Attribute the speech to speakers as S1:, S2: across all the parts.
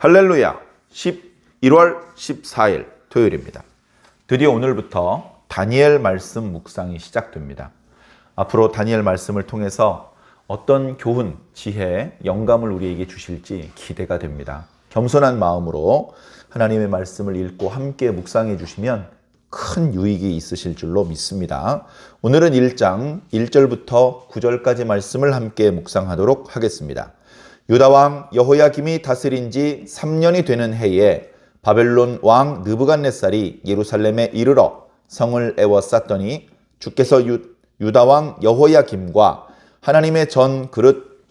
S1: 할렐루야. 11월 14일 토요일입니다. 드디어 오늘부터 다니엘 말씀 묵상이 시작됩니다. 앞으로 다니엘 말씀을 통해서 어떤 교훈, 지혜, 영감을 우리에게 주실지 기대가 됩니다. 겸손한 마음으로 하나님의 말씀을 읽고 함께 묵상해 주시면 큰 유익이 있으실 줄로 믿습니다. 오늘은 1장 1절부터 9절까지 말씀을 함께 묵상하도록 하겠습니다. 유다왕 여호야김이 다스린 지 3년이 되는 해에 바벨론 왕 느부갓네살이 예루살렘에 이르러 성을 에워쌌더니 주께서 유다왕 여호야김과 하나님의 전 그릇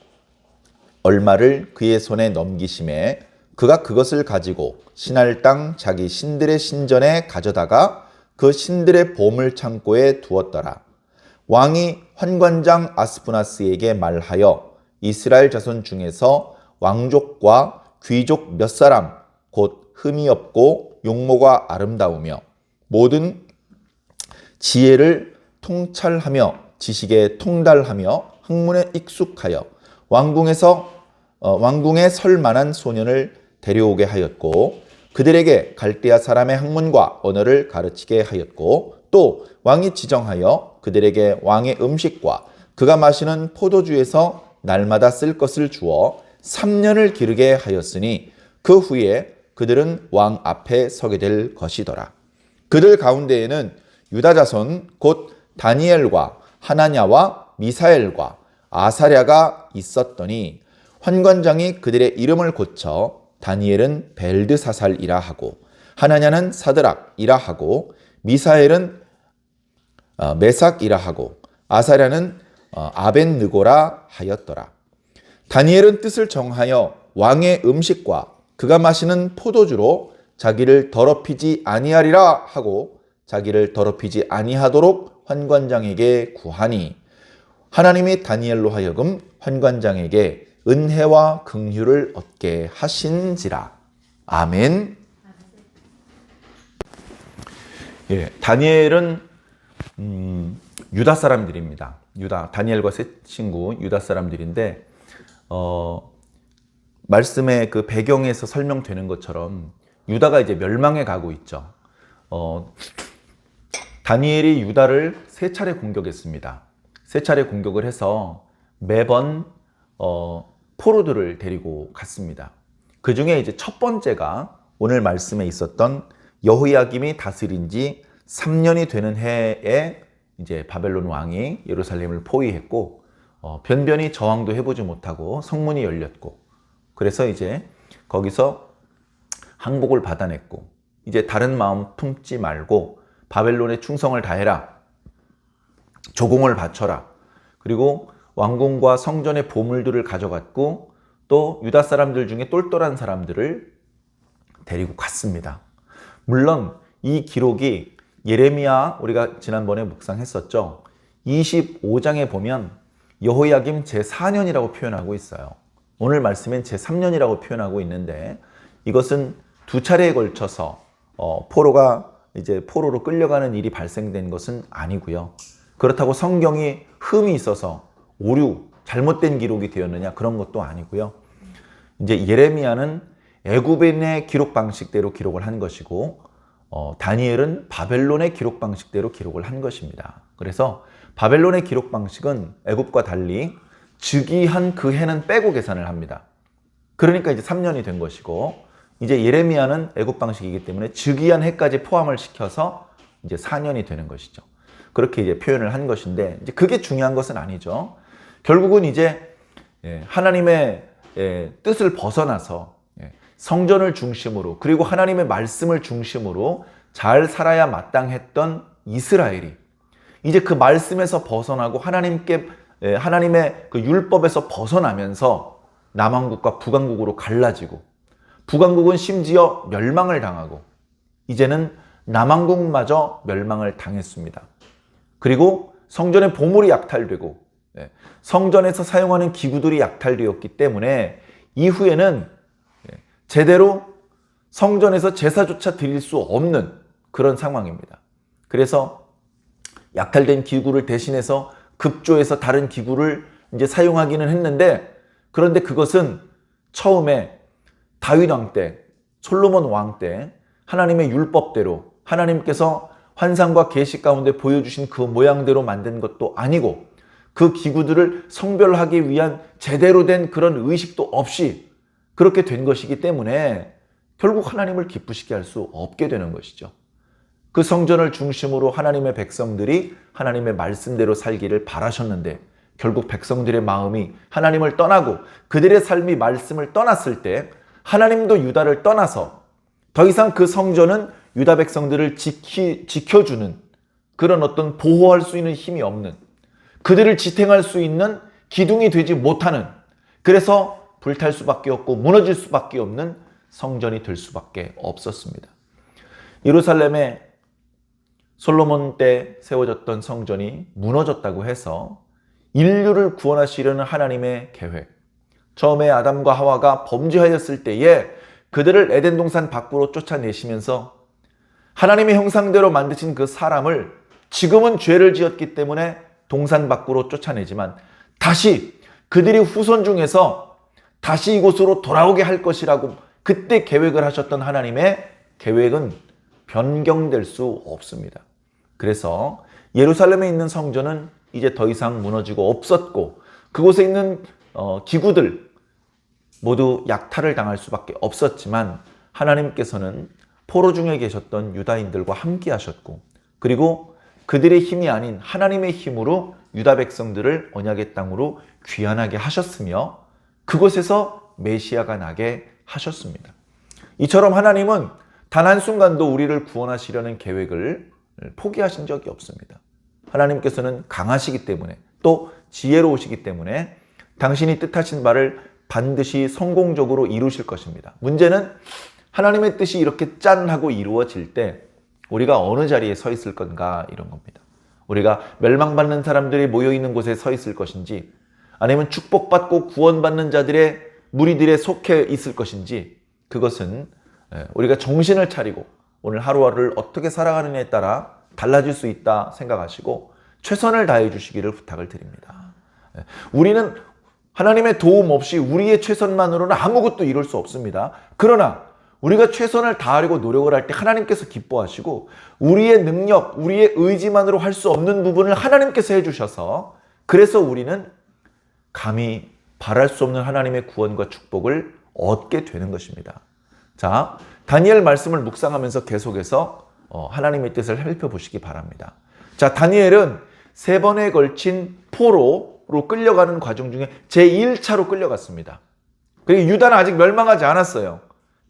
S1: 얼마를 그의 손에 넘기심에 그가 그것을 가지고 신할 땅 자기 신들의 신전에 가져다가 그 신들의 보물 창고에 두었더라. 왕이 환관장 아스푸나스에게 말하여 이스라엘 자손 중에서 왕족과 귀족 몇 사람 곧 흠이 없고 용모가 아름다우며 모든 지혜를 통찰하며 지식에 통달하며 학문에 익숙하여 왕궁에 설 만한 소년을 데려오게 하였고 그들에게 갈대아 사람의 학문과 언어를 가르치게 하였고 또 왕이 지정하여 그들에게 왕의 음식과 그가 마시는 포도주에서 날마다 쓸 것을 주어 3년을 기르게 하였으니 그 후에 그들은 왕 앞에 서게 될 것이더라. 그들 가운데에는 유다 자손 곧 다니엘과 하나냐와 미사엘과 아사랴가 있었더니 환관장이 그들의 이름을 고쳐 다니엘은 벨드사살이라 하고 하나냐는 사드락이라 하고 미사엘은 메삭이라 하고 아사랴는 아벤느고라 하였더라. 다니엘은 뜻을 정하여 왕의 음식과 그가 마시는 포도주로 자기를 더럽히지 아니하리라 하고 자기를 더럽히지 아니하도록 환관장에게 구하니 하나님이 다니엘로 하여금 환관장에게 은혜와 긍휼을 얻게 하신지라. 아멘. 다니엘은 유다 사람들입니다. 다니엘과 세 친구 유다 사람들인데 말씀의 그 배경에서 설명되는 것처럼 유다가 이제 멸망해 가고 있죠. 다니엘이 유다를 세 차례 공격했습니다. 세 차례 공격을 해서 매번 포로들을 데리고 갔습니다. 그 중에 이제 첫 번째가 오늘 말씀에 있었던 여호야김이 다스린 지 3년이 되는 해에 이제 바벨론 왕이 예루살렘을 포위했고 변변히 저항도 해보지 못하고 성문이 열렸고 그래서 이제 거기서 항복을 받아냈고 이제 다른 마음 품지 말고 바벨론에 충성을 다해라. 조공을 바쳐라. 그리고 왕궁과 성전의 보물들을 가져갔고 또 유다 사람들 중에 똘똘한 사람들을 데리고 갔습니다. 물론 이 기록이 예레미야 우리가 지난번에 묵상했었죠. 25장에 보면 여호야김 제4년이라고 표현하고 있어요. 오늘 말씀엔 제3년이라고 표현하고 있는데 이것은 두 차례에 걸쳐서 포로가 이제 포로로 끌려가는 일이 발생된 것은 아니고요. 그렇다고 성경이 흠이 있어서 오류, 잘못된 기록이 되었느냐 그런 것도 아니고요. 이제 예레미야는 애굽인의 기록 방식대로 기록을 한 것이고 다니엘은 바벨론의 기록 방식대로 기록을 한 것입니다. 그래서 바벨론의 기록 방식은 애굽과 달리 즉위한 그 해는 빼고 계산을 합니다. 그러니까 이제 3년이 된 것이고 이제 예레미야는 애굽 방식이기 때문에 즉위한 해까지 포함을 시켜서 이제 4년이 되는 것이죠. 그렇게 이제 표현을 한 것인데 이제 그게 중요한 것은 아니죠. 결국은 이제 하나님의 뜻을 벗어나서 성전을 중심으로 그리고 하나님의 말씀을 중심으로 잘 살아야 마땅했던 이스라엘이 이제 그 말씀에서 벗어나고 하나님의 그 율법에서 벗어나면서 남왕국과 북왕국으로 갈라지고 북왕국은 심지어 멸망을 당하고 이제는 남왕국마저 멸망을 당했습니다. 그리고 성전의 보물이 약탈되고 성전에서 사용하는 기구들이 약탈되었기 때문에 이후에는 제대로 성전에서 제사조차 드릴 수 없는 그런 상황입니다. 그래서 약탈된 기구를 대신해서 급조해서 다른 기구를 이제 사용하기는 했는데 그런데 그것은 처음에 다윗 왕 때, 솔로몬 왕 때 하나님의 율법대로 하나님께서 환상과 계시 가운데 보여주신 그 모양대로 만든 것도 아니고 그 기구들을 성별하기 위한 제대로 된 그런 의식도 없이 그렇게 된 것이기 때문에 결국 하나님을 기쁘시게 할 수 없게 되는 것이죠. 그 성전을 중심으로 하나님의 백성들이 하나님의 말씀대로 살기를 바라셨는데 결국 백성들의 마음이 하나님을 떠나고 그들의 삶이 말씀을 떠났을 때 하나님도 유다를 떠나서 더 이상 그 성전은 유다 백성들을 지켜주는 그런 어떤 보호할 수 있는 힘이 없는, 그들을 지탱할 수 있는 기둥이 되지 못하는, 그래서 불탈 수밖에 없고 무너질 수밖에 없는 성전이 될 수밖에 없었습니다. 예루살렘에 솔로몬 때 세워졌던 성전이 무너졌다고 해서 인류를 구원하시려는 하나님의 계획, 처음에 아담과 하와가 범죄하였을 때에 그들을 에덴 동산 밖으로 쫓아내시면서 하나님의 형상대로 만드신 그 사람을 지금은 죄를 지었기 때문에 동산 밖으로 쫓아내지만 다시 그들이 후손 중에서 다시 이곳으로 돌아오게 할 것이라고 그때 계획을 하셨던 하나님의 계획은 변경될 수 없습니다. 그래서 예루살렘에 있는 성전은 이제 더 이상 무너지고 없었고 그곳에 있는 기구들 모두 약탈을 당할 수밖에 없었지만 하나님께서는 포로 중에 계셨던 유다인들과 함께 하셨고 그리고 그들의 힘이 아닌 하나님의 힘으로 유다 백성들을 언약의 땅으로 귀환하게 하셨으며 그곳에서 메시아가 나게 하셨습니다. 이처럼 하나님은 단 한순간도 우리를 구원하시려는 계획을 포기하신 적이 없습니다. 하나님께서는 강하시기 때문에 또 지혜로우시기 때문에 당신이 뜻하신 바를 반드시 성공적으로 이루실 것입니다. 문제는 하나님의 뜻이 이렇게 짠 하고 이루어질 때 우리가 어느 자리에 서 있을 건가 이런 겁니다. 우리가 멸망받는 사람들이 모여있는 곳에 서 있을 것인지 아니면 축복받고 구원받는 자들의 무리들에 속해 있을 것인지 그것은 우리가 정신을 차리고 오늘 하루하루를 어떻게 살아가느냐에 따라 달라질 수 있다 생각하시고 최선을 다해 주시기를 부탁을 드립니다. 우리는 하나님의 도움 없이 우리의 최선만으로는 아무것도 이룰 수 없습니다. 그러나 우리가 최선을 다하려고 노력을 할 때 하나님께서 기뻐하시고 우리의 능력, 우리의 의지만으로 할 수 없는 부분을 하나님께서 해주셔서 그래서 우리는 감히 바랄 수 없는 하나님의 구원과 축복을 얻게 되는 것입니다. 자, 다니엘 말씀을 묵상하면서 계속해서 하나님의 뜻을 살펴보시기 바랍니다. 자, 다니엘은 3번에 걸친 포로로 끌려가는 과정 중에 제1차로 끌려갔습니다. 그리고 유다는 아직 멸망하지 않았어요.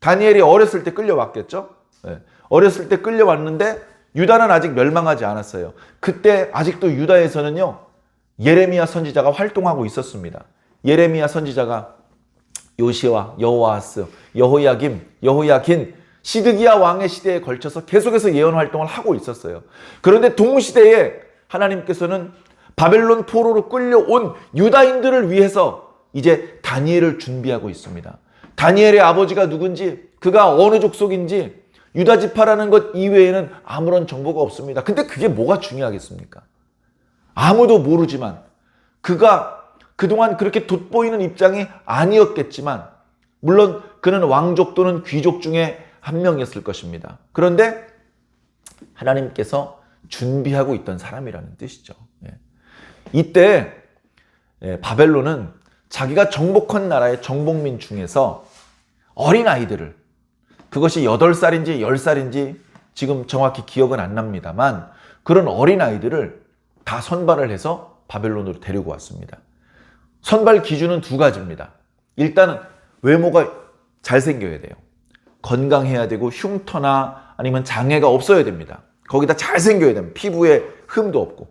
S1: 다니엘이 어렸을 때 끌려왔겠죠? 네. 어렸을 때 끌려왔는데 유다는 아직 멸망하지 않았어요. 그때 아직도 유다에서는요, 예레미야 선지자가 활동하고 있었습니다. 예레미야 선지자가 요시와 여호아하스, 여호야긴, 시드기야 왕의 시대에 걸쳐서 계속해서 예언 활동을 하고 있었어요. 그런데 동시대에 하나님께서는 바벨론 포로로 끌려온 유다인들을 위해서 이제 다니엘을 준비하고 있습니다. 다니엘의 아버지가 누군지, 그가 어느 족속인지 유다 지파라는 것 이외에는 아무런 정보가 없습니다. 근데 그게 뭐가 중요하겠습니까? 아무도 모르지만 그가 그동안 그렇게 돋보이는 입장이 아니었겠지만 물론 그는 왕족 또는 귀족 중에 한 명이었을 것입니다. 그런데 하나님께서 준비하고 있던 사람이라는 뜻이죠. 이때 바벨론은 자기가 정복한 나라의 정복민 중에서 어린아이들을, 그것이 8살인지 10살인지 지금 정확히 기억은 안 납니다만 그런 어린아이들을 다 선발을 해서 바벨론으로 데리고 왔습니다. 선발 기준은 2가지입니다. 일단은 외모가 잘생겨야 돼요. 건강해야 되고 흉터나 아니면 장애가 없어야 됩니다. 거기다 잘생겨야 됩니다. 피부에 흠도 없고.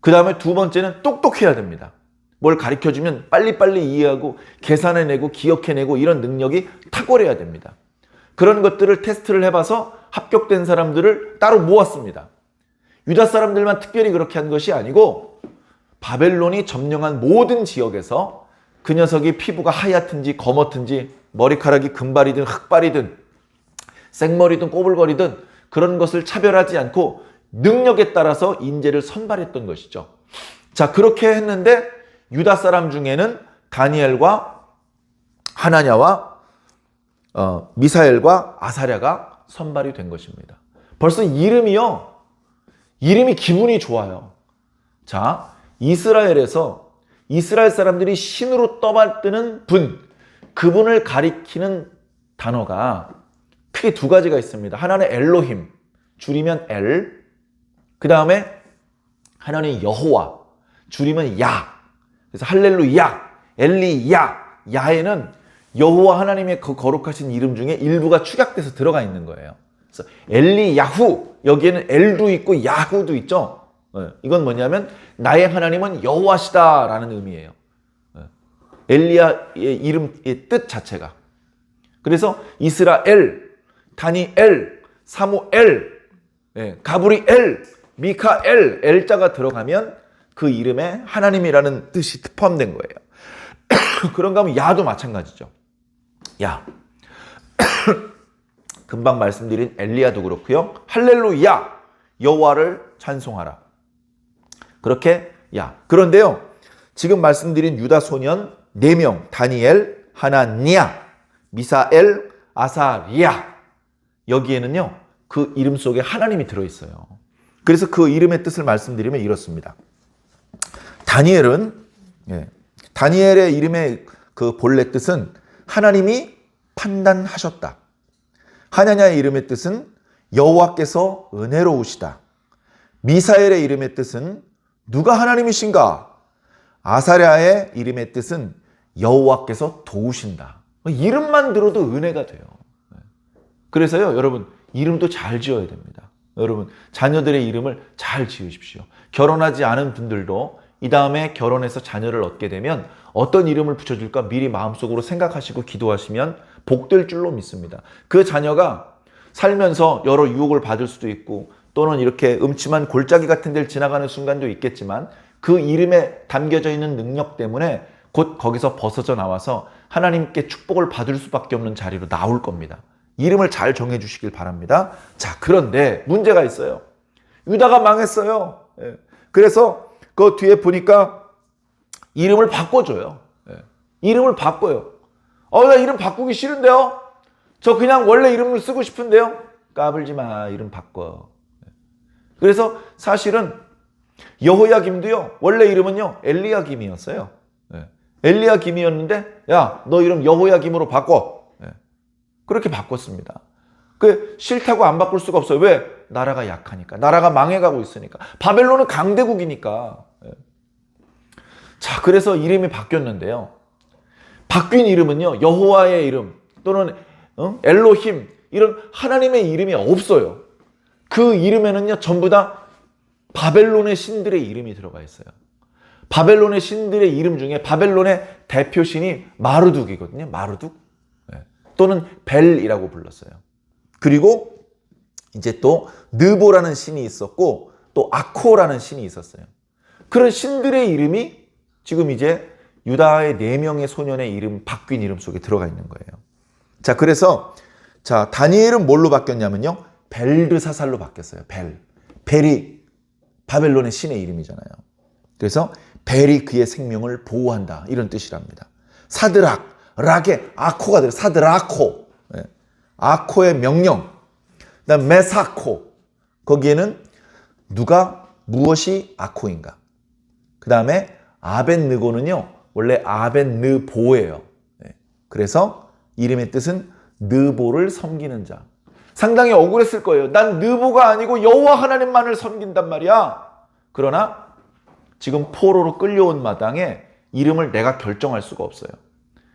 S1: 그 다음에 2번째는 똑똑해야 됩니다. 뭘 가르쳐주면 빨리빨리 이해하고 계산해내고 기억해내고 이런 능력이 탁월해야 됩니다. 그런 것들을 테스트를 해봐서 합격된 사람들을 따로 모았습니다. 유다 사람들만 특별히 그렇게 한 것이 아니고 바벨론이 점령한 모든 지역에서 그 녀석이 피부가 하얗든지 검었든지 머리카락이 금발이든 흑발이든 생머리든 꼬불거리든 그런 것을 차별하지 않고 능력에 따라서 인재를 선발했던 것이죠. 자, 그렇게 했는데 유다 사람 중에는 다니엘과 하나냐와 미사엘과 아사랴가 선발이 된 것입니다. 벌써 이름이요. 이름이 기분이 좋아요. 자, 이스라엘에서 이스라엘 사람들이 신으로 떠받드는 분, 그분을 가리키는 단어가 크게 두 가지가 있습니다. 하나는 엘로힘, 줄이면 엘. 그 다음에 하나는 여호와, 줄이면 야. 그래서 할렐루야, 엘리야, 야에는 여호와 하나님의 그 거룩하신 이름 중에 일부가 축약돼서 들어가 있는 거예요. 그래서 엘리야후, 여기에는 엘도 있고 야후도 있죠. 이건 뭐냐면 나의 하나님은 여호와시다라는 의미예요. 엘리야의 이름의 뜻 자체가. 그래서 이스라엘, 다니엘, 사무엘, 가브리엘, 미카엘, 엘자가 들어가면 그 이름에 하나님이라는 뜻이 포함된 거예요. 그런가 하면 야도 마찬가지죠. 야. 금방 말씀드린 엘리야도 그렇고요. 할렐루야, 여호와를 찬송하라. 그렇게 야. 그런데요, 지금 말씀드린 유다 소년 4명, 다니엘, 하나니야, 미사엘, 아사리야, 여기에는요 그 이름 속에 하나님이 들어있어요. 그래서 그 이름의 뜻을 말씀드리면 이렇습니다. 다니엘은, 다니엘의 이름의 그 본래 뜻은 하나님이 판단하셨다. 하나냐의 이름의 뜻은 여호와께서 은혜로우시다. 미사엘의 이름의 뜻은 누가 하나님이신가? 아사랴의 이름의 뜻은 여호와께서 도우신다. 이름만 들어도 은혜가 돼요. 그래서요, 여러분, 이름도 잘 지어야 됩니다. 여러분, 자녀들의 이름을 잘 지으십시오. 결혼하지 않은 분들도 이 다음에 결혼해서 자녀를 얻게 되면 어떤 이름을 붙여줄까 미리 마음속으로 생각하시고 기도하시면 복될 줄로 믿습니다. 그 자녀가 살면서 여러 유혹을 받을 수도 있고 또는 이렇게 음침한 골짜기 같은 데를 지나가는 순간도 있겠지만 그 이름에 담겨져 있는 능력 때문에 곧 거기서 벗어져 나와서 하나님께 축복을 받을 수밖에 없는 자리로 나올 겁니다. 이름을 잘 정해 주시길 바랍니다. 자, 그런데 문제가 있어요. 유다가 망했어요. 그래서 그 뒤에 보니까 이름을 바꿔줘요. 이름을 바꿔요. 나 이름 바꾸기 싫은데요? 저 그냥 원래 이름을 쓰고 싶은데요? 까불지 마, 이름 바꿔. 그래서 사실은 여호야김도요, 원래 이름은요 엘리야김이었어요. 엘리야김이었는데 야, 너 이름 여호야김으로 바꿔. 그렇게 바꿨습니다. 그 싫다고 안 바꿀 수가 없어요. 왜? 나라가 약하니까. 나라가 망해가고 있으니까. 바벨론은 강대국이니까. 자, 그래서 이름이 바뀌었는데요. 바뀐 이름은요, 여호와의 이름 또는 엘로힘, 이런 하나님의 이름이 없어요. 그 이름에는요 전부 다 바벨론의 신들의 이름이 들어가 있어요. 바벨론의 신들의 이름 중에 바벨론의 대표신이 마르둑이거든요. 마르둑, 또는 벨이라고 불렀어요. 그리고 이제 또 느보라는 신이 있었고 또 아코라는 신이 있었어요. 그런 신들의 이름이 지금 이제 유다의 4명의 소년의 이름, 바뀐 이름 속에 들어가 있는 거예요. 자, 그래서 자, 다니엘은 뭘로 바뀌었냐면요, 벨드사살로 바뀌었어요. 벨이 바벨론의 신의 이름이잖아요. 그래서 벨이 그의 생명을 보호한다, 이런 뜻이랍니다. 사드락, 락에 아코가 들어요. 사드라코, 아코의 명령. 그다음 메사코, 거기에는 누가 무엇이 아코인가. 그 다음에 아벳느고는요 원래 아벳느보예요. 그래서 이름의 뜻은 느보를 섬기는 자. 상당히 억울했을 거예요. 난 느보가 아니고 여호와 하나님만을 섬긴단 말이야. 그러나 지금 포로로 끌려온 마당에 이름을 내가 결정할 수가 없어요.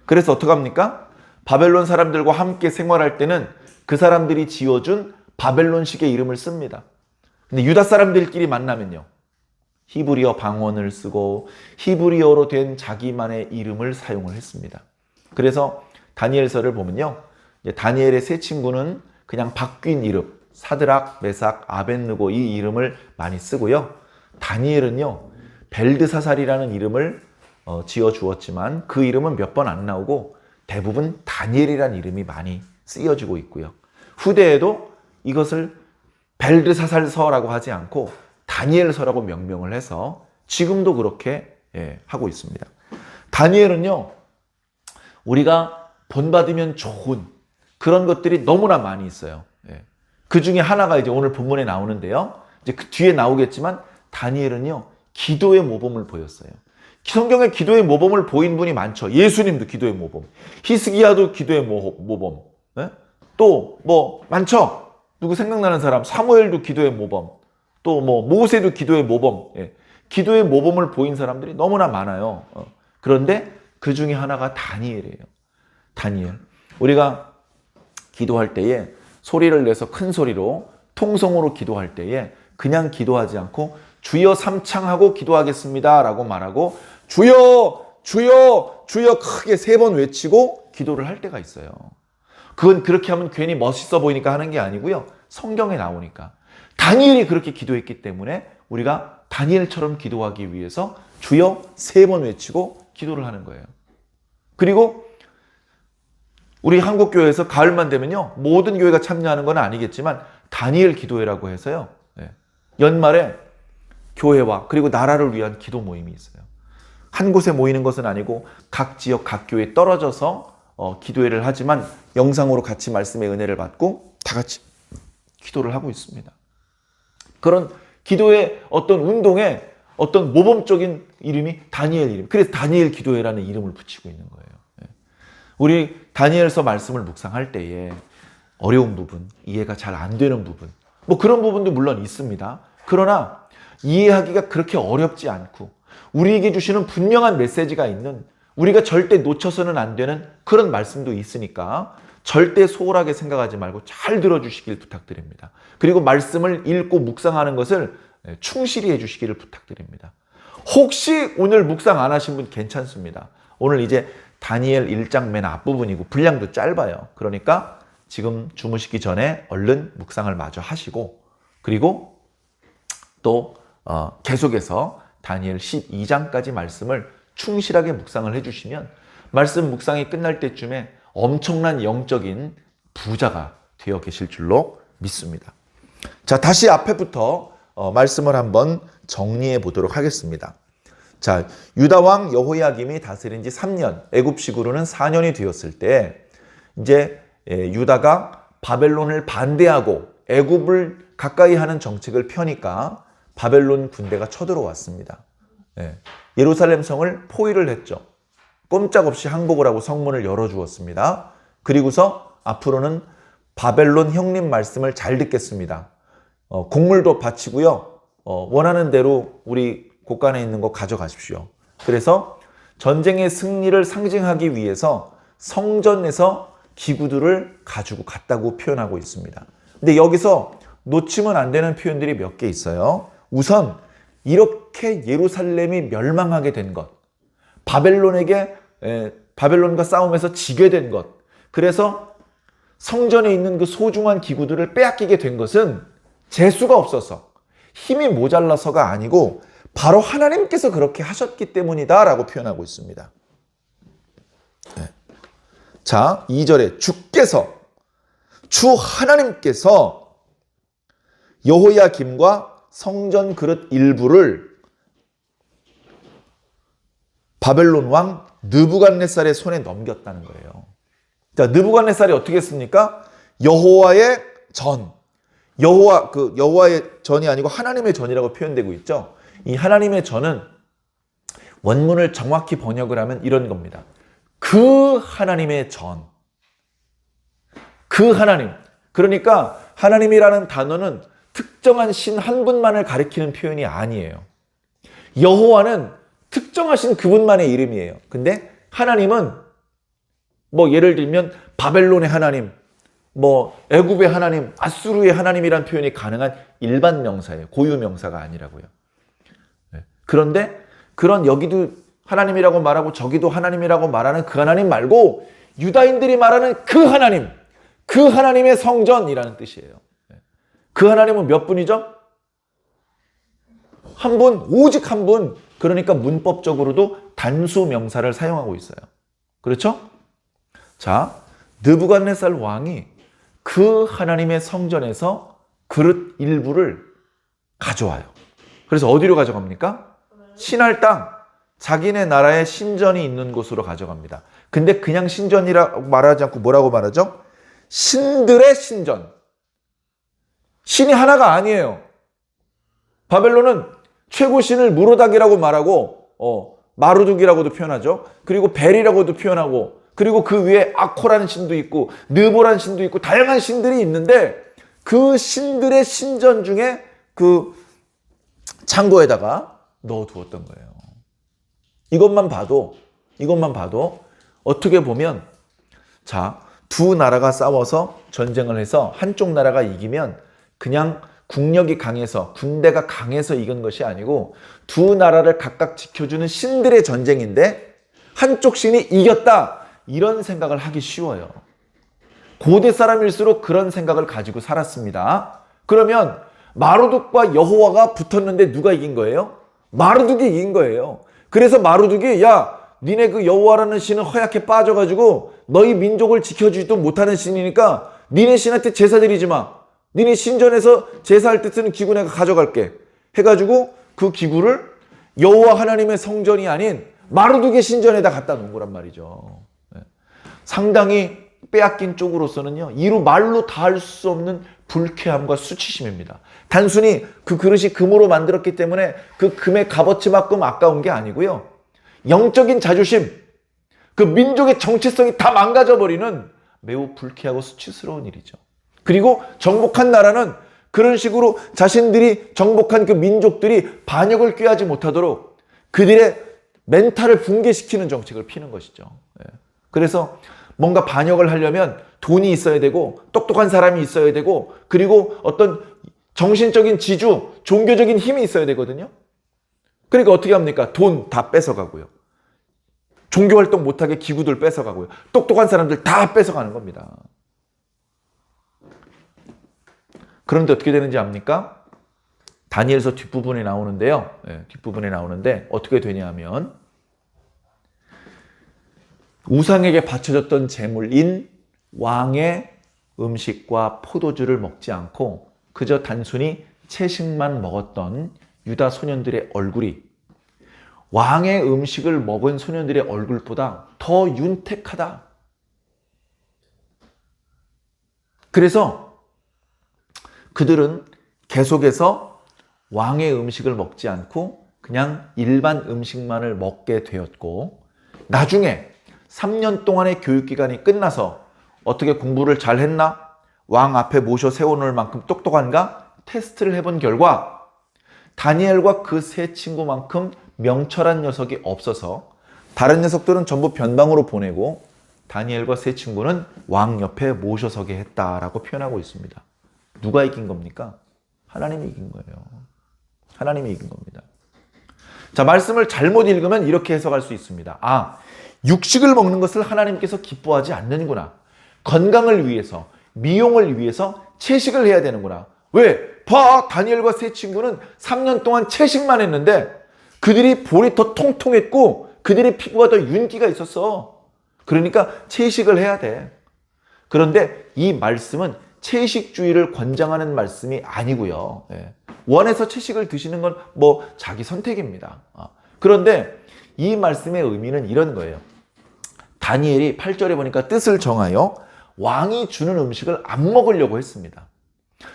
S1: 그래서 어떡합니까? 바벨론 사람들과 함께 생활할 때는 그 사람들이 지어준 바벨론식의 이름을 씁니다. 근데 유다 사람들끼리 만나면요, 히브리어 방언을 쓰고 히브리어로 된 자기만의 이름을 사용을 했습니다. 그래서 다니엘서를 보면요, 다니엘의 세 친구는 그냥 바뀐 이름, 사드락, 메삭, 아벳느고, 이 이름을 많이 쓰고요. 다니엘은요 벨드사살이라는 이름을 지어 주었지만 그 이름은 몇 번 안 나오고 대부분 다니엘이라는 이름이 많이 쓰여지고 있고요. 후대에도 이것을 벨드사살서라고 하지 않고 다니엘서라고 명명을 해서 지금도 그렇게 하고 있습니다. 다니엘은요, 우리가 본받으면 좋은 그런 것들이 너무나 많이 있어요. 예. 그 중에 하나가 이제 오늘 본문에 나오는데요. 이제 그 뒤에 나오겠지만 다니엘은요, 기도의 모범을 보였어요. 성경에 기도의 모범을 보인 분이 많죠. 예수님도 기도의 모범, 히스기야도 기도의 모범, 예? 또 뭐 많죠. 누구 생각나는 사람, 사무엘도 기도의 모범, 또 뭐 모세도 기도의 모범, 예. 기도의 모범을 보인 사람들이 너무나 많아요. 그런데 그 중에 하나가 다니엘이에요. 다니엘. 우리가 기도할 때에 소리를 내서 큰 소리로 통성으로 기도할 때에 그냥 기도하지 않고 주여 삼창하고 기도하겠습니다 라고 말하고 주여 주여 주여 크게 3번 외치고 기도를 할 때가 있어요. 그건 그렇게 하면 괜히 멋있어 보이니까 하는 게 아니고요. 성경에 나오니까. 다니엘이 그렇게 기도했기 때문에 우리가 다니엘처럼 기도하기 위해서 주여 3번 외치고 기도를 하는 거예요. 그리고 우리 한국교회에서 가을만 되면요, 모든 교회가 참여하는 건 아니겠지만 다니엘 기도회라고 해서요, 연말에 교회와 그리고 나라를 위한 기도 모임이 있어요. 한 곳에 모이는 것은 아니고 각 지역 각 교회에 떨어져서 기도회를 하지만 영상으로 같이 말씀의 은혜를 받고 다 같이 기도를 하고 있습니다. 그런 기도의 어떤 운동에 어떤 모범적인 이름이 다니엘 이름. 그래서 다니엘 기도회라는 이름을 붙이고 있는 거예요. 우리 다니엘서 말씀을 묵상할 때에 어려운 부분, 이해가 잘 안 되는 부분, 뭐 그런 부분도 물론 있습니다. 그러나 이해하기가 그렇게 어렵지 않고 우리에게 주시는 분명한 메시지가 있는, 우리가 절대 놓쳐서는 안 되는 그런 말씀도 있으니까 절대 소홀하게 생각하지 말고 잘 들어주시길 부탁드립니다. 그리고 말씀을 읽고 묵상하는 것을 충실히 해주시기를 부탁드립니다. 혹시 오늘 묵상 안 하신 분 괜찮습니다. 오늘 이제 다니엘 1장 맨 앞부분이고 분량도 짧아요. 그러니까 지금 주무시기 전에 얼른 묵상을 마저 하시고, 그리고 또 계속해서 다니엘 12장까지 말씀을 충실하게 묵상을 해주시면 말씀 묵상이 끝날 때쯤에 엄청난 영적인 부자가 되어 계실 줄로 믿습니다. 자, 다시 앞에부터 말씀을 한번 정리해 보도록 하겠습니다. 자, 유다 왕 여호야김이 다스린 지 3년, 애굽식으로는 4년이 되었을 때 이제 유다가 바벨론을 반대하고 애굽을 가까이 하는 정책을 펴니까 바벨론 군대가 쳐들어왔습니다. 예루살렘 성을 포위를 했죠. 꼼짝없이 항복을 하고 성문을 열어주었습니다. 그리고서 앞으로는 바벨론 형님 말씀을 잘 듣겠습니다. 곡물도 바치고요. 원하는 대로 우리 곳간에 있는 거 가져가십시오. 그래서 전쟁의 승리를 상징하기 위해서 성전에서 기구들을 가지고 갔다고 표현하고 있습니다. 근데 여기서 놓치면 안 되는 표현들이 몇 개 있어요. 우선 이렇게 예루살렘이 멸망하게 된 것, 바벨론과 싸움에서 지게 된 것, 그래서 성전에 있는 그 소중한 기구들을 빼앗기게 된 것은 재수가 없어서, 힘이 모자라서가 아니고 바로 하나님께서 그렇게 하셨기 때문이다 라고 표현하고 있습니다. 자, 2절에 주 하나님께서 여호야김과 성전 그릇 일부를 바벨론 왕 느부갓네살의 손에 넘겼다는 거예요. 자, 느부갓네살이 어떻게 했습니까? 여호와의 전이 아니고 하나님의 전이라고 표현되고 있죠. 이 하나님의 전은 원문을 정확히 번역을 하면 이런 겁니다. 그 하나님의 전. 그 하나님. 그러니까 하나님이라는 단어는 특정한 신 한 분만을 가리키는 표현이 아니에요. 여호와는 특정하신 그분만의 이름이에요. 근데 하나님은 뭐 예를 들면 바벨론의 하나님, 뭐 애굽의 하나님, 아수르의 하나님이란 표현이 가능한 일반 명사예요. 고유 명사가 아니라고요. 그런데 그런 여기도 하나님이라고 말하고 저기도 하나님이라고 말하는 그 하나님 말고 유다인들이 말하는 그 하나님, 그 하나님의 성전이라는 뜻이에요. 그 하나님은 몇 분이죠? 한 분, 오직 한 분. 그러니까 문법적으로도 단수 명사를 사용하고 있어요. 그렇죠? 자, 느부갓네살 왕이 그 하나님의 성전에서 그릇 일부를 가져와요. 그래서 어디로 가져갑니까? 신할 땅, 자기네 나라의 신전이 있는 곳으로 가져갑니다. 근데 그냥 신전이라고 말하지 않고 뭐라고 말하죠? 신들의 신전. 신이 하나가 아니에요. 바벨론은 최고 신을 무로닥이라고 말하고 마루둑이라고도 표현하죠. 그리고 벨이라고도 표현하고, 그리고 그 위에 아코라는 신도 있고 느보라는 신도 있고 다양한 신들이 있는데, 그 신들의 신전 중에 그 창고에다가 넣어두었던 거예요. 이것만 봐도 어떻게 보면, 자, 두 나라가 싸워서 전쟁을 해서 한쪽 나라가 이기면 그냥 국력이 강해서, 군대가 강해서 이긴 것이 아니고, 두 나라를 각각 지켜주는 신들의 전쟁인데 한쪽 신이 이겼다, 이런 생각을 하기 쉬워요. 고대 사람일수록 그런 생각을 가지고 살았습니다. 그러면 마루둑과 여호와가 붙었는데 누가 이긴 거예요? 마루둑이 이긴 거예요. 그래서 마루둑이, 야, 니네 그 여호와라는 신은 허약해 빠져가지고 너희 민족을 지켜주지도 못하는 신이니까 니네 신한테 제사 드리지 마. 니네 신전에서 제사할 때 쓰는 기구 내가 가져갈게 해가지고 그 기구를 여호와 하나님의 성전이 아닌 마루둑의 신전에다 갖다 놓은 거란 말이죠. 상당히 빼앗긴 쪽으로서는요, 이루 말로 다 할 수 없는 불쾌함과 수치심입니다. 단순히 그 그릇이 금으로 만들었기 때문에 그 금의 값어치만큼 아까운 게 아니고요, 영적인 자존심, 그 민족의 정체성이 다 망가져버리는 매우 불쾌하고 수치스러운 일이죠. 그리고 정복한 나라는 그런 식으로 자신들이 정복한 그 민족들이 반역을 꾀하지 못하도록 그들의 멘탈을 붕괴시키는 정책을 피는 것이죠. 그래서 뭔가 반역을 하려면 돈이 있어야 되고 똑똑한 사람이 있어야 되고, 그리고 어떤 정신적인 지주, 종교적인 힘이 있어야 되거든요. 그러니까 어떻게 합니까? 돈 다 뺏어가고요, 종교활동 못하게 기구들 뺏어가고요, 똑똑한 사람들 다 뺏어가는 겁니다. 그런데 어떻게 되는지 압니까? 다니엘서 뒷부분에 나오는데요. 뒷부분에 나오는데 어떻게 되냐 하면, 우상에게 바쳐졌던 제물인 왕의 음식과 포도주를 먹지 않고 그저 단순히 채식만 먹었던 유다 소년들의 얼굴이 왕의 음식을 먹은 소년들의 얼굴보다 더 윤택하다. 그래서 그들은 계속해서 왕의 음식을 먹지 않고 그냥 일반 음식만을 먹게 되었고, 나중에 3년 동안의 교육기간이 끝나서 어떻게 공부를 잘 했나? 왕 앞에 모셔 세워놓을 만큼 똑똑한가? 테스트를 해본 결과 다니엘과 그 세 친구만큼 명철한 녀석이 없어서 다른 녀석들은 전부 변방으로 보내고 다니엘과 세 친구는 왕 옆에 모셔서게 했다라고 표현하고 있습니다. 누가 이긴 겁니까? 하나님이 이긴 거예요. 하나님이 이긴 겁니다. 자, 말씀을 잘못 읽으면 이렇게 해석할 수 있습니다. 아, 육식을 먹는 것을 하나님께서 기뻐하지 않는구나. 건강을 위해서, 미용을 위해서 채식을 해야 되는구나. 왜? 봐, 다니엘과 세 친구는 3년 동안 채식만 했는데 그들이 볼이 더 통통했고 그들의 피부가 더 윤기가 있었어. 그러니까 채식을 해야 돼. 그런데 이 말씀은 채식주의를 권장하는 말씀이 아니고요. 원해서 채식을 드시는 건 뭐 자기 선택입니다. 그런데 이 말씀의 의미는 이런 거예요. 다니엘이 8절에 보니까 뜻을 정하여 왕이 주는 음식을 안 먹으려고 했습니다.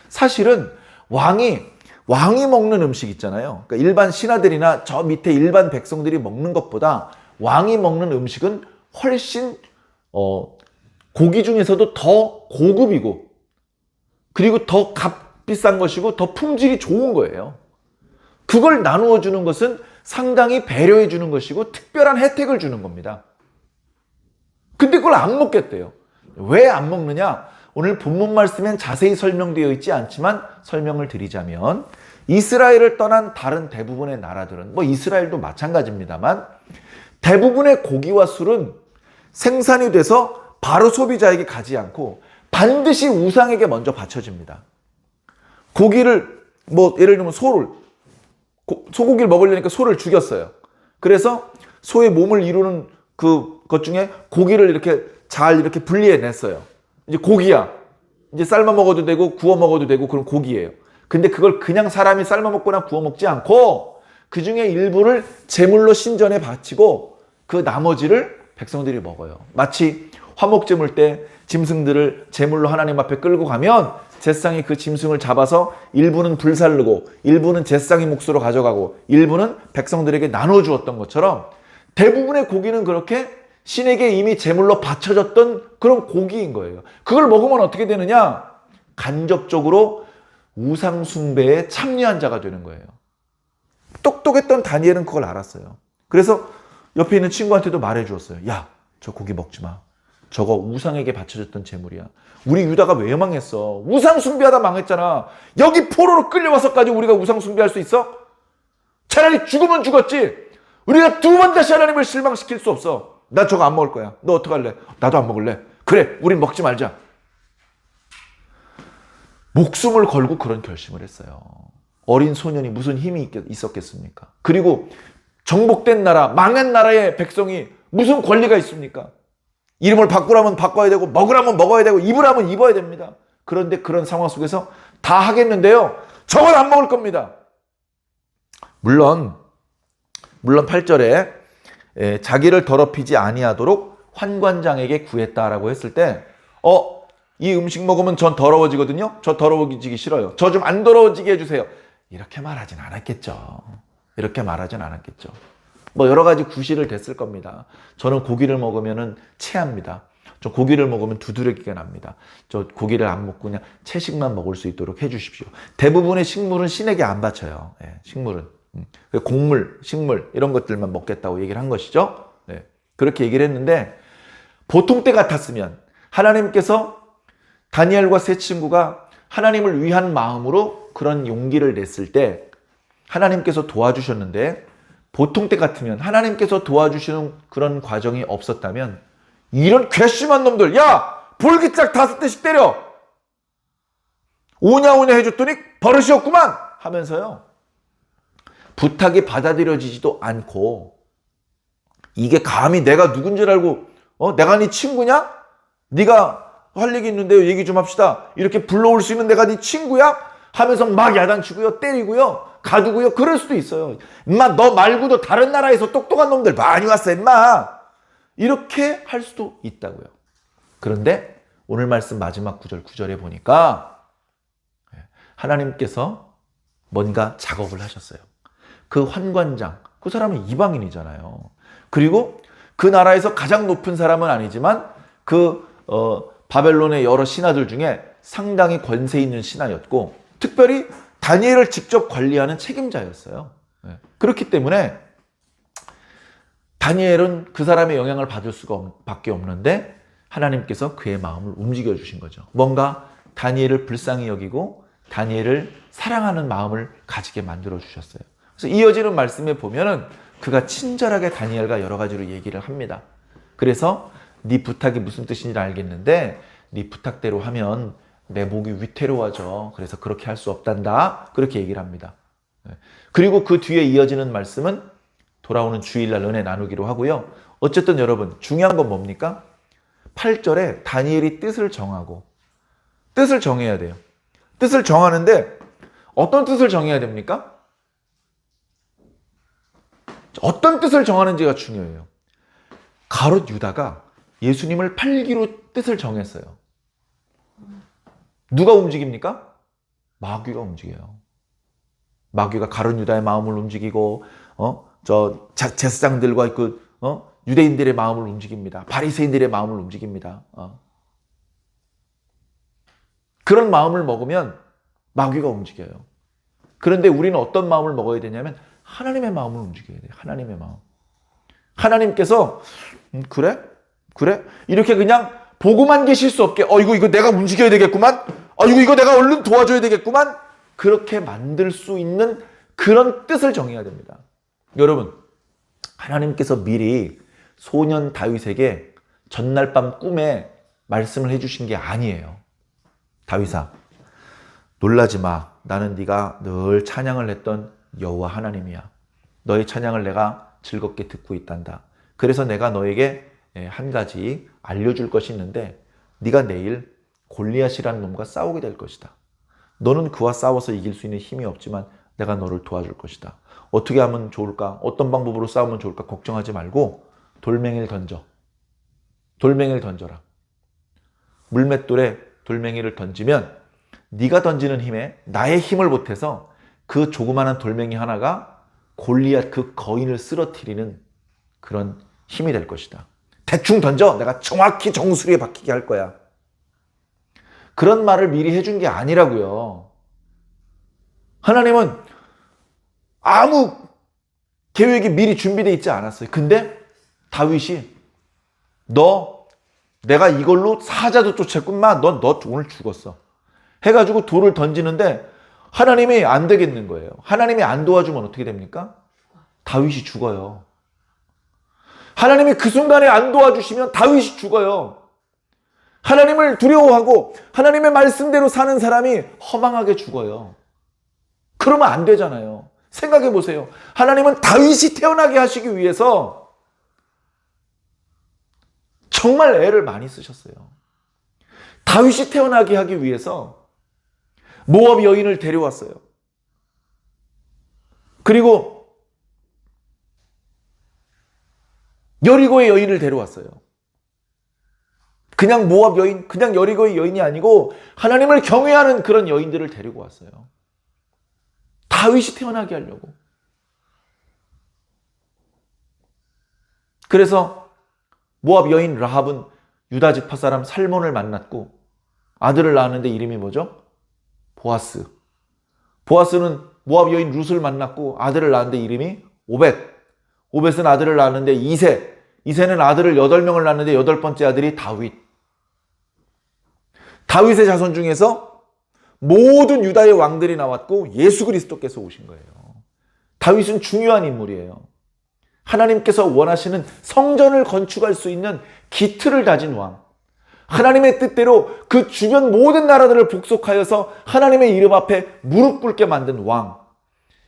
S1: 사실은 왕이 먹는 음식 있잖아요. 그러니까 일반 신하들이나 저 밑에 일반 백성들이 먹는 것보다 왕이 먹는 음식은 훨씬 고기 중에서도 더 고급이고, 그리고 더 값비싼 것이고 더 품질이 좋은 거예요. 그걸 나누어 주는 것은 상당히 배려해 주는 것이고 특별한 혜택을 주는 겁니다. 근데 그걸 안 먹겠대요. 왜 안 먹느냐? 오늘 본문 말씀엔 자세히 설명되어 있지 않지만 설명을 드리자면, 이스라엘을 떠난 다른 대부분의 나라들은, 뭐 이스라엘도 마찬가지입니다만, 대부분의 고기와 술은 생산이 돼서 바로 소비자에게 가지 않고 반드시 우상에게 먼저 바쳐집니다. 고기를, 뭐 예를 들면 소고기를 먹으려니까 소를 죽였어요. 그래서 소의 몸을 이루는 것 중에 고기를 이렇게 잘 이렇게 분리해냈어요. 이제 고기야. 이제 삶아 먹어도 되고 구워 먹어도 되고 그런 고기예요. 근데 그걸 그냥 사람이 삶아 먹거나 구워 먹지 않고 그 중에 일부를 제물로 신전에 바치고 그 나머지를 백성들이 먹어요. 마치 화목 제물 때 짐승들을 제물로 하나님 앞에 끌고 가면 제사장이 그 짐승을 잡아서 일부는 불살르고 일부는 제사장의 몫으로 가져가고 일부는 백성들에게 나눠주었던 것처럼 대부분의 고기는 그렇게 신에게 이미 제물로 바쳐졌던 그런 고기인 거예요. 그걸 먹으면 어떻게 되느냐? 간접적으로 우상 숭배에 참여한 자가 되는 거예요. 똑똑했던 다니엘은 그걸 알았어요. 그래서 옆에 있는 친구한테도 말해 주었어요. 야, 저 고기 먹지 마. 저거 우상에게 바쳐졌던 제물이야. 우리 유다가 왜 망했어? 우상 숭배하다 망했잖아. 여기 포로로 끌려와서까지 우리가 우상 숭배할 수 있어? 차라리 죽으면 죽었지. 우리가 두 번 다시 하나님을 실망시킬 수 없어. 나 저거 안 먹을 거야. 너 어떡할래? 나도 안 먹을래. 그래, 우린 먹지 말자. 목숨을 걸고 그런 결심을 했어요. 어린 소년이 무슨 힘이 있었겠습니까? 그리고 정복된 나라, 망한 나라의 백성이 무슨 권리가 있습니까? 이름을 바꾸라면 바꿔야 되고 먹으라면 먹어야 되고 입으라면 입어야 됩니다. 그런데 그런 상황 속에서 다 하겠는데요. 저건 안 먹을 겁니다. 물론 8절에 자기를 더럽히지 아니하도록 환관장에게 구했다라고 했을 때 이 음식 먹으면 전 더러워지거든요. 저 더러워지기 싫어요. 저 좀 안 더러워지게 해주세요. 이렇게 말하진 않았겠죠. 이렇게 말하진 않았겠죠. 뭐 여러 가지 구실을 댔을 겁니다. 저는 고기를 먹으면 체합니다. 저 고기를 먹으면 두드러기가 납니다. 저 고기를 안 먹고 그냥 채식만 먹을 수 있도록 해주십시오. 대부분의 식물은 신에게 안 바쳐요. 식물은. 곡물, 식물 이런 것들만 먹겠다고 얘기를 한 것이죠. 그렇게 얘기를 했는데 보통 때 같았으면 하나님께서 다니엘과 세 친구가 하나님을 위한 마음으로 그런 용기를 냈을 때 하나님께서 도와주셨는데 보통 때 같으면 하나님께서 도와주시는 그런 과정이 없었다면 이런 괘씸한 놈들, 야! 볼기짝 5대씩 때려! 오냐오냐 해줬더니 버릇이 없구만! 하면서요. 부탁이 받아들여지지도 않고 이게 감히 내가 누군 줄 알고 내가 네 친구냐? 네가 할 얘기 있는데요. 얘기 좀 합시다. 이렇게 불러올 수 있는 내가 네 친구야? 하면서 막 야단치고요. 때리고요. 가두고요. 그럴 수도 있어요. 임마 너 말고도 다른 나라에서 똑똑한 놈들 많이 왔어 임마. 이렇게 할 수도 있다고요. 그런데 오늘 말씀 마지막 9절에 보니까 하나님께서 뭔가 작업을 하셨어요. 그 환관장, 그 사람은 이방인이잖아요. 그리고 그 나라에서 가장 높은 사람은 아니지만 바벨론의 여러 신하들 중에 상당히 권세 있는 신하였고 특별히 다니엘을 직접 관리하는 책임자였어요. 그렇기 때문에 다니엘은 그 사람의 영향을 받을 수밖에 없는데 하나님께서 그의 마음을 움직여 주신 거죠. 뭔가 다니엘을 불쌍히 여기고 다니엘을 사랑하는 마음을 가지게 만들어 주셨어요. 그래서 이어지는 말씀에 보면은 그가 친절하게 다니엘과 여러 가지로 얘기를 합니다. 그래서 네 부탁이 무슨 뜻인지 알겠는데 네 부탁대로 하면 내 목이 위태로워져. 그래서 그렇게 할 수 없단다. 그렇게 얘기를 합니다. 그리고 그 뒤에 이어지는 말씀은 돌아오는 주일날 은혜 나누기로 하고요. 어쨌든 여러분 중요한 건 뭡니까? 8절에 다니엘이 뜻을 정하고 뜻을 정해야 돼요. 뜻을 정하는데 어떤 뜻을 정해야 됩니까? 어떤 뜻을 정하는지가 중요해요. 가롯 유다가 예수님을 팔기로 뜻을 정했어요. 누가 움직입니까? 마귀가 움직여요. 마귀가 가룟 유다의 마음을 움직이고 제사장들과 유대인들의 마음을 움직입니다. 바리새인들의 마음을 움직입니다. 그런 마음을 먹으면 마귀가 움직여요. 그런데 우리는 어떤 마음을 먹어야 되냐면 하나님의 마음을 움직여야 돼요. 하나님의 마음. 하나님께서 그래? 이렇게 그냥 보고만 계실 수 없게 이거 내가 움직여야 되겠구만. 이거 내가 얼른 도와줘야 되겠구만. 그렇게 만들 수 있는 그런 뜻을 정해야 됩니다. 여러분, 하나님께서 미리 소년 다윗에게 전날 밤 꿈에 말씀을 해주신 게 아니에요. 다윗아, 놀라지 마. 나는 네가 늘 찬양을 했던 여호와 하나님이야. 너의 찬양을 내가 즐겁게 듣고 있단다. 그래서 내가 너에게 한 가지 알려줄 것이 있는데 네가 내일 골리앗이라는 놈과 싸우게 될 것이다. 너는 그와 싸워서 이길 수 있는 힘이 없지만 내가 너를 도와줄 것이다. 어떻게 하면 좋을까? 어떤 방법으로 싸우면 좋을까? 걱정하지 말고 돌멩이를 던져. 돌멩이를 던져라. 물맷돌에 돌멩이를 던지면 네가 던지는 힘에 나의 힘을 보태서 그 조그마한 돌멩이 하나가 골리앗 그 거인을 쓰러뜨리는 그런 힘이 될 것이다. 대충 던져 내가 정확히 정수리에 박히게 할 거야. 그런 말을 미리 해준 게 아니라고요. 하나님은 아무 계획이 미리 준비되어 있지 않았어요. 근데 다윗이 내가 이걸로 사자도 쫓았구만. 너 오늘 죽었어. 해가지고 돌을 던지는데 하나님이 안 되겠는 거예요. 하나님이 안 도와주면 어떻게 됩니까? 다윗이 죽어요. 하나님이 그 순간에 안 도와주시면 다윗이 죽어요. 하나님을 두려워하고 하나님의 말씀대로 사는 사람이 허망하게 죽어요. 그러면 안 되잖아요. 생각해 보세요. 하나님은 다윗이 태어나게 하시기 위해서 정말 애를 많이 쓰셨어요. 다윗이 태어나게 하기 위해서 모압 여인을 데려왔어요. 그리고 여리고의 여인을 데려왔어요. 그냥 모압 여인, 그냥 여리고의 여인이 아니고 하나님을 경외하는 그런 여인들을 데리고 왔어요. 다윗이 태어나게 하려고. 그래서 모압 여인 라합은 유다 지파 사람 살몬을 만났고 아들을 낳았는데 이름이 뭐죠? 보아스. 보아스는 모압 여인 룻을 만났고 아들을 낳았는데 이름이 오벳. 오벳은 아들을 낳았는데 이새. 이새는 아들을 8명을 낳았는데 8번째 아들이 다윗. 다윗의 자손 중에서 모든 유다의 왕들이 나왔고 예수 그리스도께서 오신 거예요. 다윗은 중요한 인물이에요. 하나님께서 원하시는 성전을 건축할 수 있는 기틀을 다진 왕. 하나님의 뜻대로 그 주변 모든 나라들을 복속하여서 하나님의 이름 앞에 무릎 꿇게 만든 왕.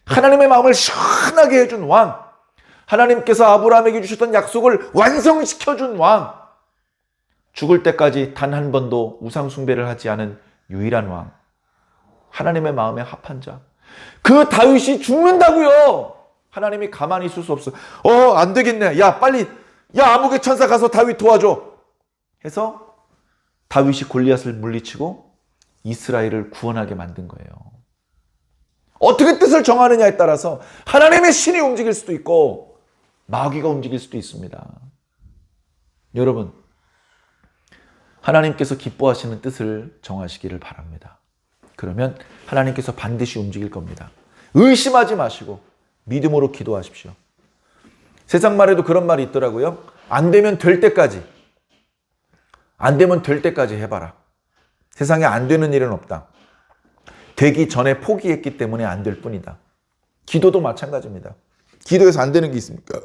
S1: 하나님의 마음을 시원하게 해준 왕. 하나님께서 아브라함에게 주셨던 약속을 완성시켜준 왕. 죽을 때까지 단 한 번도 우상 숭배를 하지 않은 유일한 왕. 하나님의 마음에 합한 자. 그 다윗이 죽는다고요. 하나님이 가만히 있을 수 없어. 안 되겠네. 야 빨리 아무개 천사 가서 다윗 도와줘. 해서 다윗이 골리앗을 물리치고 이스라엘을 구원하게 만든 거예요. 어떻게 뜻을 정하느냐에 따라서 하나님의 신이 움직일 수도 있고 마귀가 움직일 수도 있습니다. 여러분, 하나님께서 기뻐하시는 뜻을 정하시기를 바랍니다. 그러면 하나님께서 반드시 움직일 겁니다. 의심하지 마시고 믿음으로 기도하십시오. 세상 말에도 그런 말이 있더라고요. 안 되면 될 때까지. 안 되면 될 때까지 해봐라. 세상에 안 되는 일은 없다. 되기 전에 포기했기 때문에 안 될 뿐이다. 기도도 마찬가지입니다. 기도해서 안 되는 게 있습니까?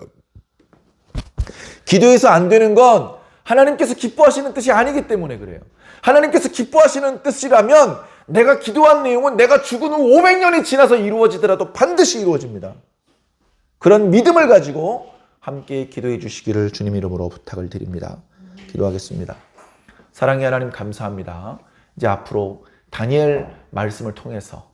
S1: 기도해서 안 되는 건 하나님께서 기뻐하시는 뜻이 아니기 때문에 그래요. 하나님께서 기뻐하시는 뜻이라면 내가 기도한 내용은 내가 죽은 후 500년이 지나서 이루어지더라도 반드시 이루어집니다. 그런 믿음을 가지고 함께 기도해 주시기를 주님 이름으로 부탁을 드립니다. 기도하겠습니다. 사랑의 하나님 감사합니다. 이제 앞으로 다니엘 말씀을 통해서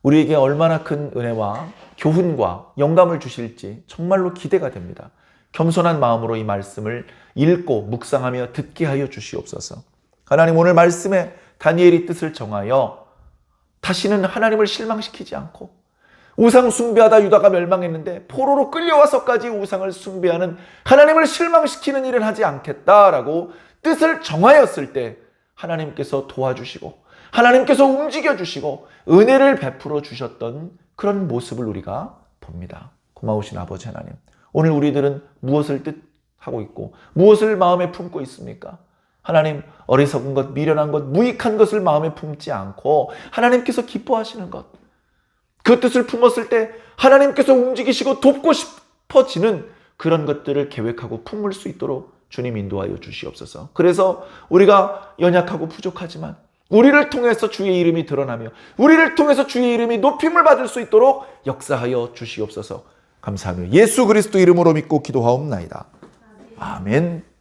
S1: 우리에게 얼마나 큰 은혜와 교훈과 영감을 주실지 정말로 기대가 됩니다. 겸손한 마음으로 이 말씀을 읽고 묵상하며 듣게 하여 주시옵소서. 하나님 오늘 말씀에 다니엘이 뜻을 정하여 다시는 하나님을 실망시키지 않고 우상 숭배하다 유다가 멸망했는데 포로로 끌려와서까지 우상을 숭배하는 하나님을 실망시키는 일은 하지 않겠다라고 뜻을 정하였을 때 하나님께서 도와주시고 하나님께서 움직여주시고 은혜를 베풀어 주셨던 그런 모습을 우리가 봅니다. 고마우신 아버지 하나님, 오늘 우리들은 무엇을 뜻하고 있고 무엇을 마음에 품고 있습니까? 하나님, 어리석은 것, 미련한 것, 무익한 것을 마음에 품지 않고 하나님께서 기뻐하시는 것, 그 뜻을 품었을 때 하나님께서 움직이시고 돕고 싶어지는 그런 것들을 계획하고 품을 수 있도록 주님 인도하여 주시옵소서. 그래서 우리가 연약하고 부족하지만 우리를 통해서 주의 이름이 드러나며 우리를 통해서 주의 이름이 높임을 받을 수 있도록 역사하여 주시옵소서. 감사하며 예수 그리스도 이름으로 믿고 기도하옵나이다. 아멘.